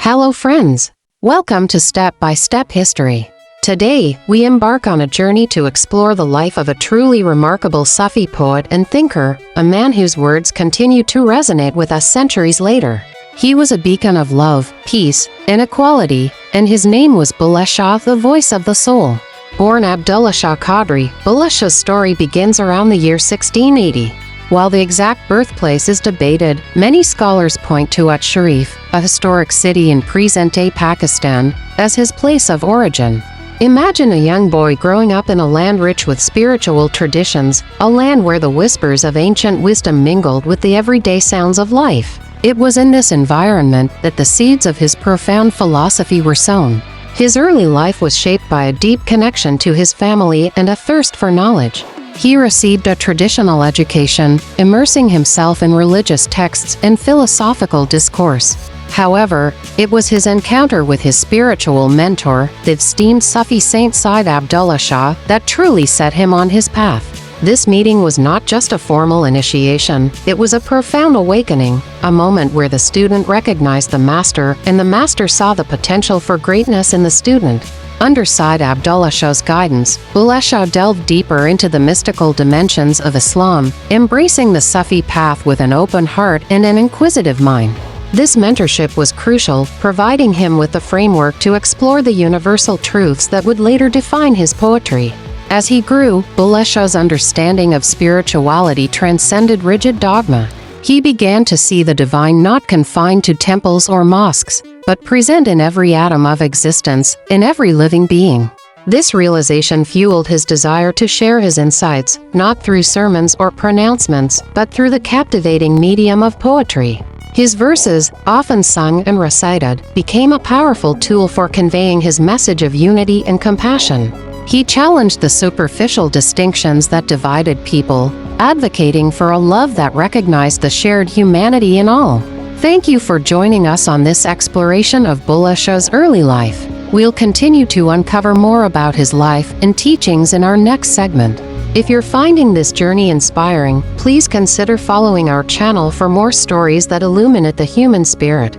Hello friends! Welcome to Step by Step History. Today, we embark on a journey to explore the life of a truly remarkable Sufi poet and thinker, a man whose words continue to resonate with us centuries later. He was a beacon of love, peace, and equality, and his name was Bulleh Shah, the voice of the soul. Born Abdullah Shah Qadri, Bulleh Shah's story begins around the year 1680. While the exact birthplace is debated, many scholars point to At Sharif, a historic city in present-day Pakistan, as his place of origin. Imagine a young boy growing up in a land rich with spiritual traditions, a land where the whispers of ancient wisdom mingled with the everyday sounds of life. It was in this environment that the seeds of his profound philosophy were sown. His early life was shaped by a deep connection to his family and a thirst for knowledge. He received a traditional education, immersing himself in religious texts and philosophical discourse. However, it was his encounter with his spiritual mentor, the esteemed Sufi saint Sayyid Abdullah Shah, that truly set him on his path. This meeting was not just a formal initiation, it was a profound awakening, a moment where the student recognized the master and the master saw the potential for greatness in the student. Under Sayyid Abdullah Shah's guidance, Bulleh Shah delved deeper into the mystical dimensions of Islam, embracing the Sufi path with an open heart and an inquisitive mind. This mentorship was crucial, providing him with the framework to explore the universal truths that would later define his poetry. As he grew, Bulleh Shah's understanding of spirituality transcended rigid dogma. He began to see the divine not confined to temples or mosques, but present in every atom of existence, in every living being. This realization fueled his desire to share his insights, not through sermons or pronouncements, but through the captivating medium of poetry. His verses, often sung and recited, became a powerful tool for conveying his message of unity and compassion. He challenged the superficial distinctions that divided people, advocating for a love that recognized the shared humanity in all. Thank you for joining us on this exploration of Bulleh Shah's early life. We'll continue to uncover more about his life and teachings in our next segment. If you're finding this journey inspiring, please consider following our channel for more stories that illuminate the human spirit.